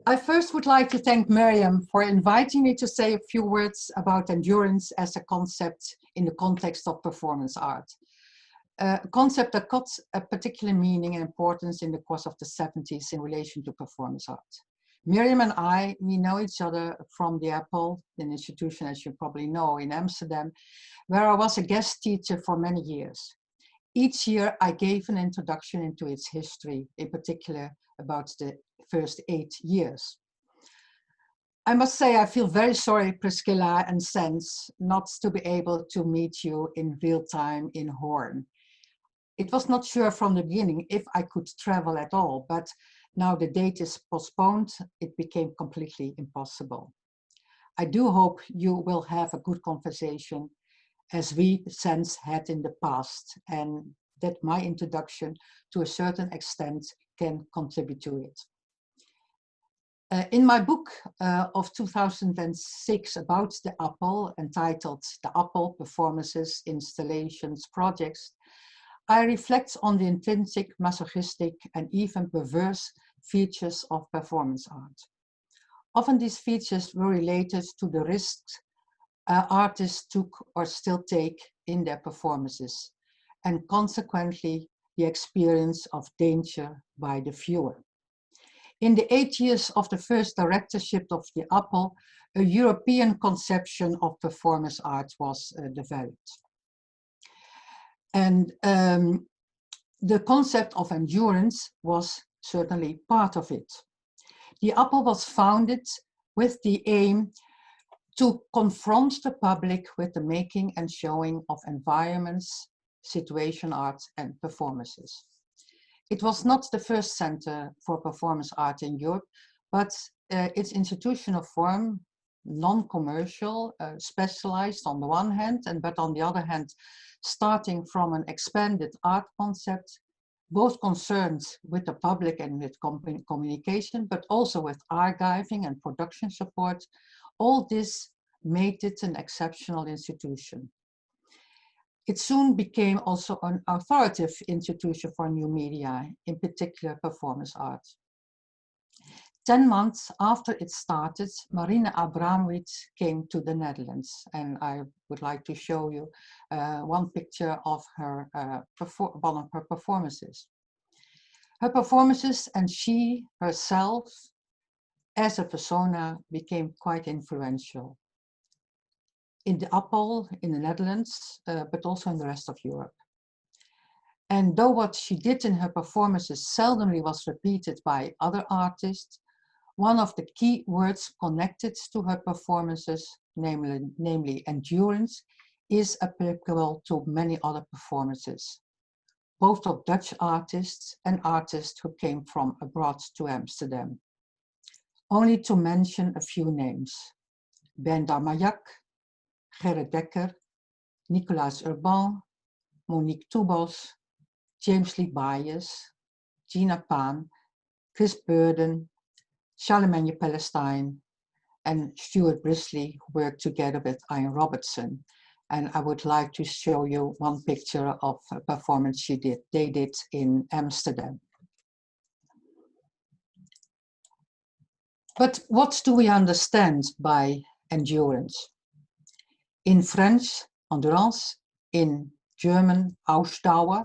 I first would like to thank Miriam for inviting me to say a few words about endurance as a concept in the context of performance art. A concept that got a particular meaning and importance in the course of the 70s in relation to performance art. Miriam and I, we know each other from the Apple, an institution, as you probably know, in Amsterdam, where I was a guest teacher for many years. Each year I gave an introduction into its history, in particular about the first 8 years. I must say I feel very sorry, Priscila and Sands, not to be able to meet you in real time in Hoorn. It was not sure from the beginning if I could travel at all, but now the date is postponed, it became completely impossible. I do hope you will have a good conversation as we Sands had in the past, and that my introduction to a certain extent can contribute to it. In my book of 2006 about the Apple, entitled The Apple Performances, Installations, Projects, I reflect on the intrinsic, masochistic, and even perverse features of performance art. Often these features were related to the risks artists took or still take in their performances, and consequently the experience of danger by the viewer. In the 8 years of the first directorship of the Apple, a European conception of performance art was developed. And the concept of endurance was certainly part of it. The Apple was founded with the aim to confront the public with the making and showing of environments, situation art, and performances. It was not the first center for performance art in Europe, but its institutional form, non-commercial, specialized on the one hand, but on the other hand, starting from an expanded art concept, both concerned with the public and with communication, but also with archiving and production support. All this made it an exceptional institution. It soon became also an authoritative institution for new media, in particular performance art. 10 months after it started, Marina Abramovic came to the Netherlands, and I would like to show you one picture of her, one of her performances. Her performances and she herself, as a persona, became quite influential in the Apple, in the Netherlands, but also in the rest of Europe. And though what she did in her performances seldomly was repeated by other artists, one of the key words connected to her performances, namely endurance, is applicable to many other performances, both of Dutch artists and artists who came from abroad to Amsterdam. Only to mention a few names: Ben Darmayak, Gerrit Dekker, Nicolas Urban, Monique Toubos, James Lee Byers, Gina Pan, Chris Burden, Charlemagne Palestine, and Stuart Brisley, who worked together with Ian Robertson. And I would like to show you one picture of a performance they did in Amsterdam. But what do we understand by endurance? In French, endurance, in German, Ausdauer.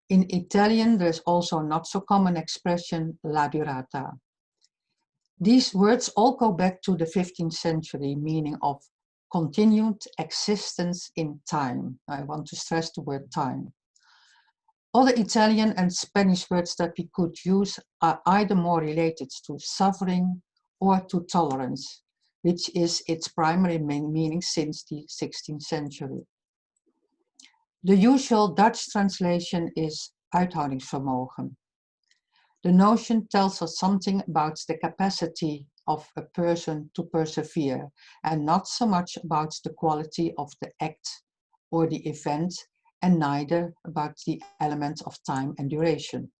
In Italian, there's also a not so common expression, la durata. These words all go back to the 15th century, meaning of continued existence in time. I want to stress the word time. Other Italian and Spanish words that we could use are either more related to suffering or to tolerance, which is its primary meaning since the 16th century. The usual Dutch translation is uithoudingsvermogen. The notion tells us something about the capacity of a person to persevere, and not so much about the quality of the act or the event, and neither about the element of time and duration.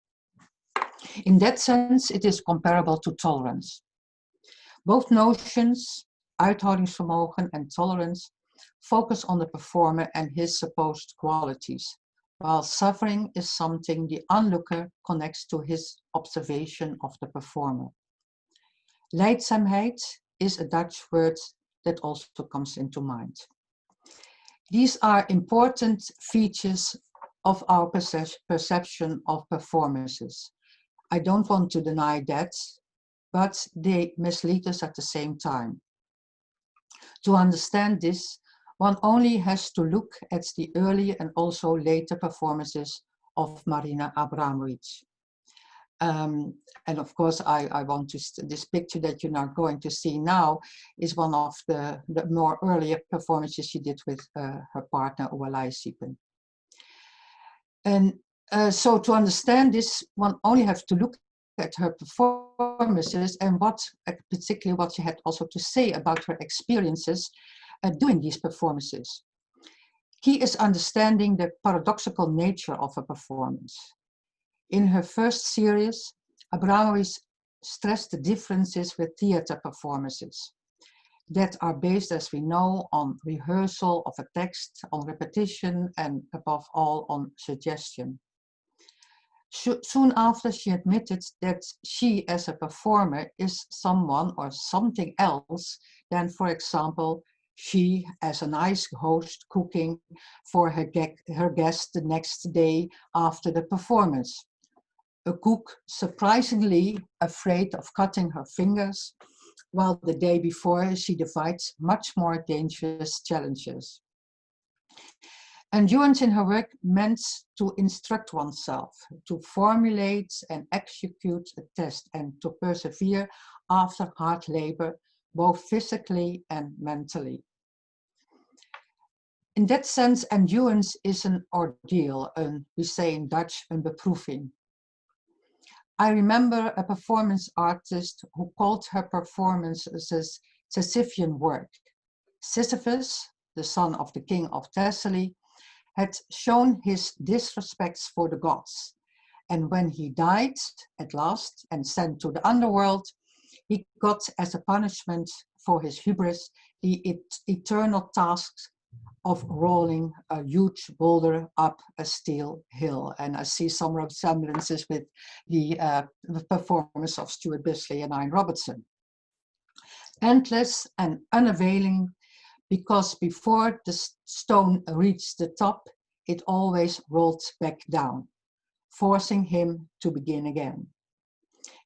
In that sense, it is comparable to tolerance. Both notions, uithoudingsvermogen and tolerance, focus on the performer and his supposed qualities, while suffering is something the onlooker connects to his observation of the performer. Leidzaamheid is a Dutch word that also comes into mind. These are important features of our perception of performances. I don't want to deny that, but they mislead us at the same time. To understand this, one only has to look at the early and also later performances of Marina Abramovic. And of course, I want to, this picture that you're now going to see now is one of the more earlier performances she did with her partner, Oalai Siepen. And so to understand this, one only has to look at her performances and particularly what she had also to say about her experiences doing these performances. Key is understanding the paradoxical nature of a performance. In her first series, Abramovic stressed the differences with theater performances that are based, as we know, on rehearsal of a text, on repetition, and above all, on suggestion. Soon after, she admitted that she, as a performer, is someone or something else than, for example, she, as a nice host, cooking for her guest the next day after the performance. A cook surprisingly afraid of cutting her fingers, while the day before she defies much more dangerous challenges. Endurance in her work meant to instruct oneself, to formulate and execute a test, and to persevere after hard labor, both physically and mentally. In that sense, endurance is an ordeal, we say in Dutch, een beproeving. I remember a performance artist who called her performances Sisyphean work. Sisyphus, the son of the king of Thessaly, had shown his disrespects for the gods. And when he died at last and sent to the underworld, he got as a punishment for his hubris the eternal task of rolling a huge boulder up a steel hill. And I see some resemblances with the performance of Stuart Bisley and Ian Robertson. Endless and unavailing, because before the stone reached the top, it always rolled back down, forcing him to begin again.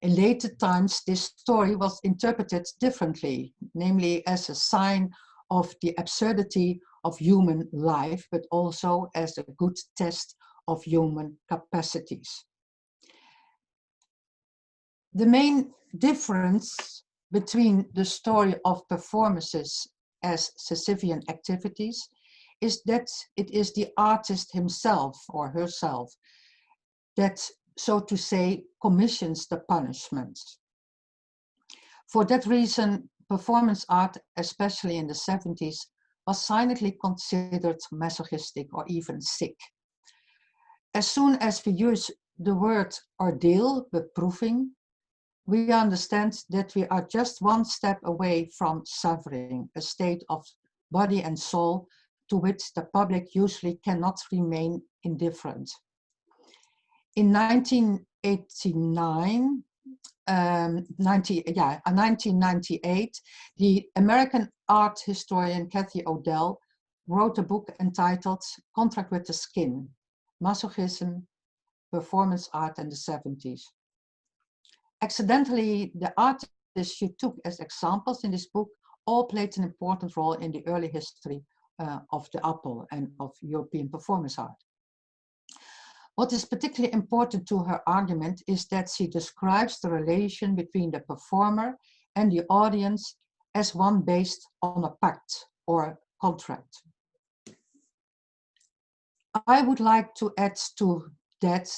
In later times, this story was interpreted differently, namely as a sign of the absurdity of human life, but also as a good test of human capacities. The main difference between the story of performances as Sisyphean activities is that it is the artist himself or herself that, so to say, commissions the punishments. For that reason, performance art, especially in the 70s, was silently considered masochistic or even sick. As soon as we use the word ordeal, beproeving, we understand that we are just one step away from suffering, a state of body and soul to which the public usually cannot remain indifferent. In 1998, the American art historian Cathy Odell wrote a book entitled Contract with the Skin, Masochism, Performance Art in the 70s. Accidentally, the artists she took as examples in this book all played an important role in the early history of the Appel and of European performance art. What is particularly important to her argument is that she describes the relation between the performer and the audience as one based on a pact or contract. I would like to add to that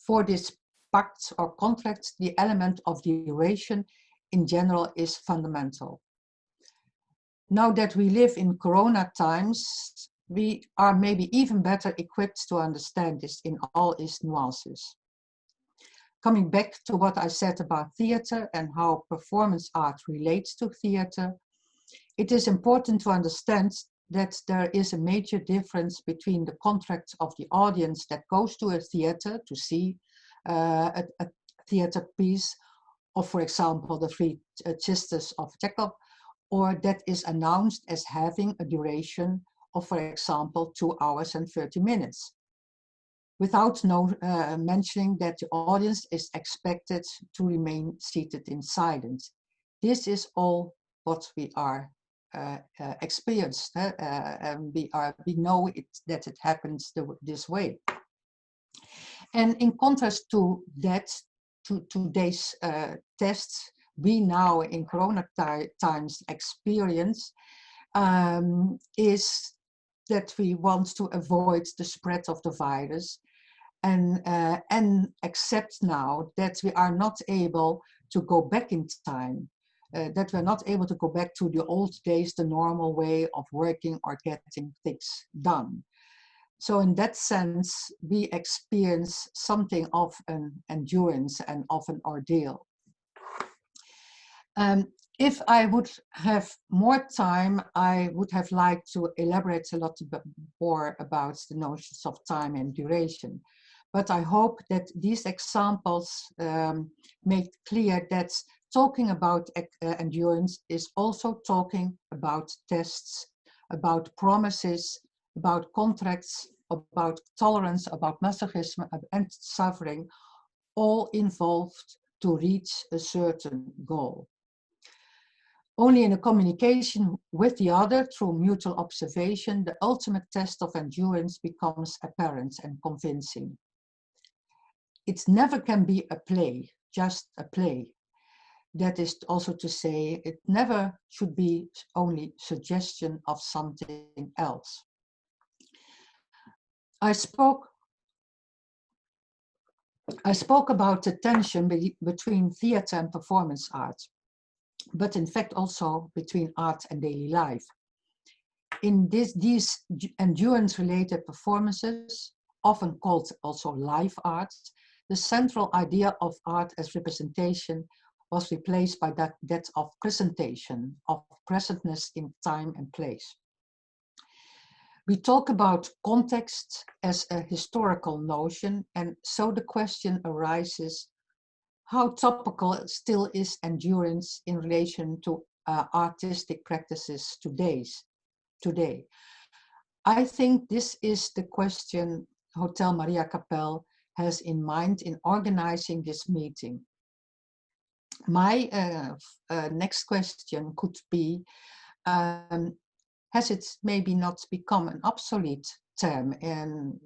for this pact or contract, the element of duration in general is fundamental. Now that we live in Corona times, we are maybe even better equipped to understand this in all its nuances. Coming back to what I said about theater and how performance art relates to theater, it is important to understand that there is a major difference between the contract of the audience that goes to a theater to see a theater piece of, for example, the three sisters of Jekyll, or that is announced as having a duration of, for example, 2 hours and 30 minutes, without mentioning that the audience is expected to remain seated in silence. This is all what we are experienced, and we know that it happens this way. And in contrast to that, to today's tests, we now in Corona times experience is that we want to avoid the spread of the virus, and accept now that we are not able to go back in time, that we're not able to go back to the old days, the normal way of working or getting things done. So in that sense, we experience something of an endurance and of an ordeal. If I would have more time, I would have liked to elaborate a lot more about the notions of time and duration. But I hope that these examples make clear that talking about endurance is also talking about tests, about promises, about contracts, about tolerance, about masochism and suffering, all involved to reach a certain goal. Only in a communication with the other through mutual observation, the ultimate test of endurance becomes apparent and convincing. It never can be a play, just a play. That is also to say, it never should be only suggestion of something else. I spoke about the tension between theater and performance art, but in fact also between art and daily life. In these endurance-related performances, often called also live art, the central idea of art as representation was replaced by that of presentation, of presentness in time and place. We talk about context as a historical notion, and so the question arises, how topical still is endurance in relation to artistic practices today? I think this is the question Hotel Maria Kapel has in mind in organizing this meeting. My next question could be, has it maybe not become an obsolete term? And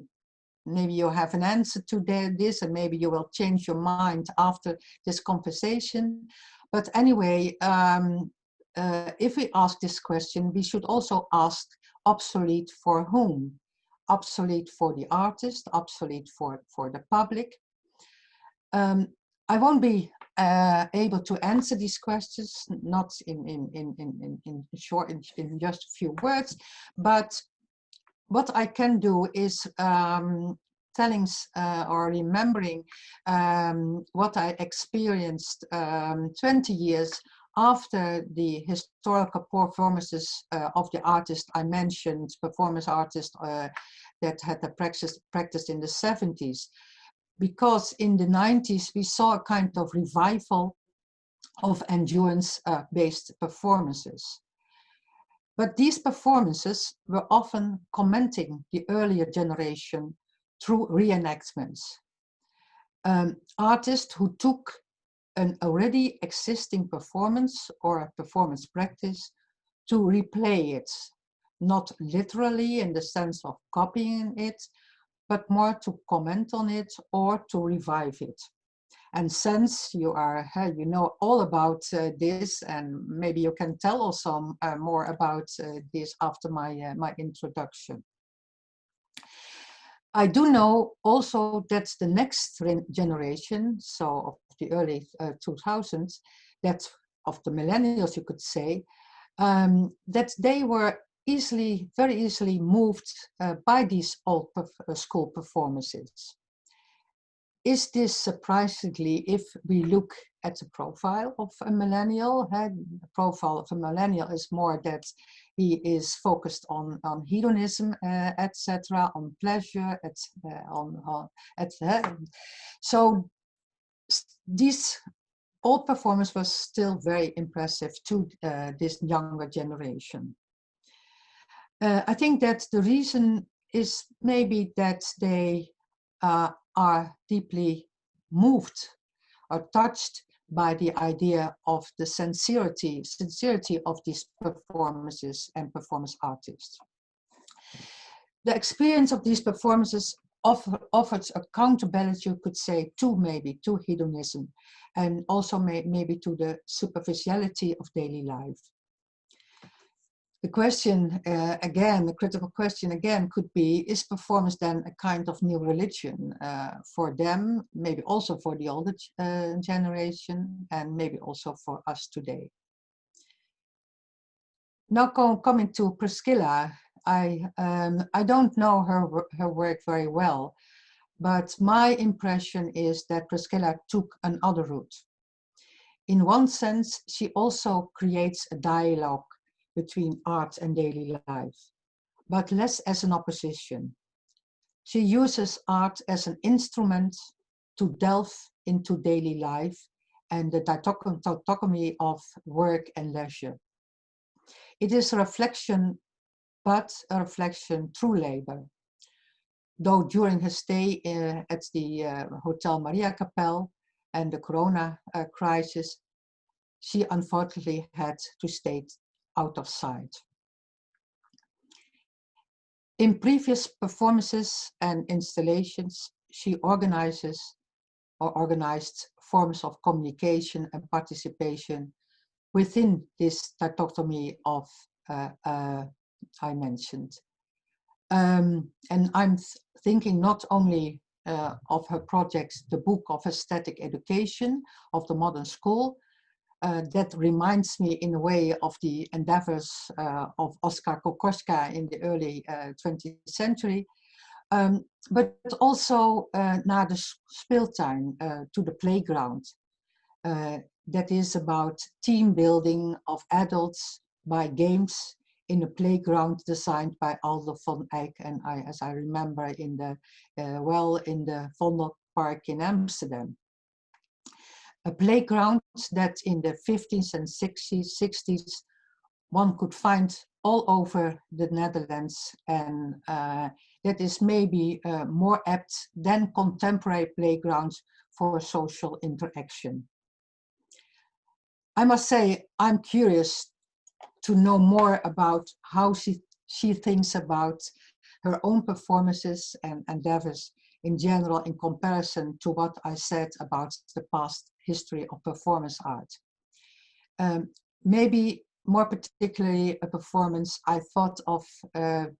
maybe you have an answer to this, and maybe you will change your mind after this conversation. But anyway, if we ask this question, we should also ask obsolete for whom? Obsolete for the artist, obsolete for the public. I won't be able to answer these questions, not in short, in just a few words, but what I can do is telling or remembering what I experienced 20 years after the historical performances of the artist I mentioned, performance artists that had the practice in the 70s. Because in the 90s, we saw a kind of revival of endurance-based performances. But these performances were often commenting the earlier generation through reenactments. Artists who took an already existing performance or a performance practice to replay it, not literally in the sense of copying it, but more to comment on it or to revive it. And since you know all about this, and maybe you can tell also more about this after my introduction. I do know also that the next generation, so of the early 2000s, that of the millennials, you could say, that they were very easily moved by these old school performances. Is this surprisingly, if we look at the profile of a millennial? The profile of a millennial is more that he is focused on hedonism, etc., on pleasure, so these all performance was still very impressive to this younger generation. I think that the reason is maybe that they are deeply moved or touched by the idea of the sincerity of these performances and performance artists. The experience of these performances offers a counterbalance, you could say, to hedonism, and also maybe to the superficiality of daily life. The question again, the critical question again could be, is performance then a kind of new religion for them, maybe also for the older generation, and maybe also for us today? Now coming to Priscila, I don't know her work very well, but my impression is that Priscila took another route. In one sense, she also creates a dialogue between art and daily life, but less as an opposition. She uses art as an instrument to delve into daily life and the dichotomy of work and leisure. It is a reflection, but a reflection through labor. Though during her stay at the Hotel Maria Kapel and the Corona crisis, she unfortunately had to stay out of sight. In previous performances and installations, she organized forms of communication and participation within this dichotomy of I mentioned. And I'm thinking not only of her project, the Book of Aesthetic Education of the Modern School, that reminds me in a way of the endeavors of Oskar Kokoschka in the early 20th century, but also naar de speeltuin, to the playground. That is about team building of adults by games in a playground designed by Aldo van Eyck, and as I remember, in the Vondelpark in Amsterdam. A playground that in the 50s and 60s one could find all over the Netherlands, and that is maybe more apt than contemporary playgrounds for social interaction. I must say, I'm curious to know more about how she thinks about her own performances and endeavors in general in comparison to what I said about the past history of performance art. Maybe more particularly a performance I thought of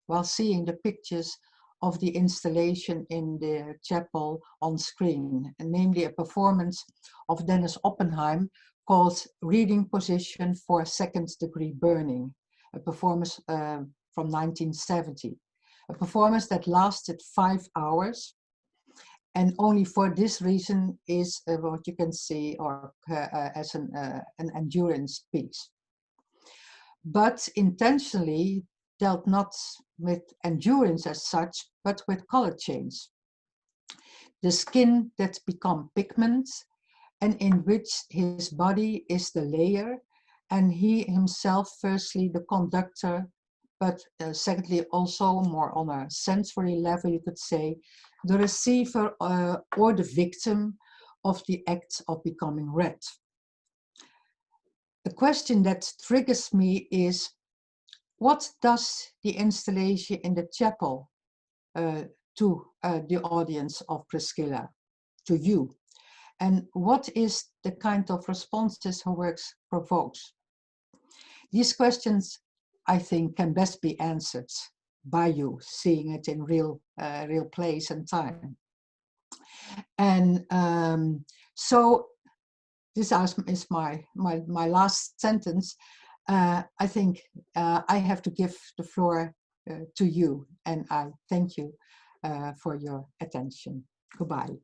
while seeing the pictures of the installation in the chapel on screen, and namely a performance of Dennis Oppenheim called Reading Position for Second Degree Burning, a performance from 1970. A performance that lasted 5 hours, and only for this reason is what you can see or as an endurance piece. But intentionally dealt not with endurance as such, but with color change. The skin that become pigment, and in which his body is the layer, and he himself firstly the conductor, but secondly also more on a sensory level, you could say, the receiver or the victim of the act of becoming red. The question that triggers me is, what does the installation in the chapel to the audience of Priscila, to you? And what is the kind of responses her works provokes? These questions, I think, can best be answered by you, seeing it in real place and time. And so this is my last sentence. I think I have to give the floor to you, and I thank you for your attention. Goodbye.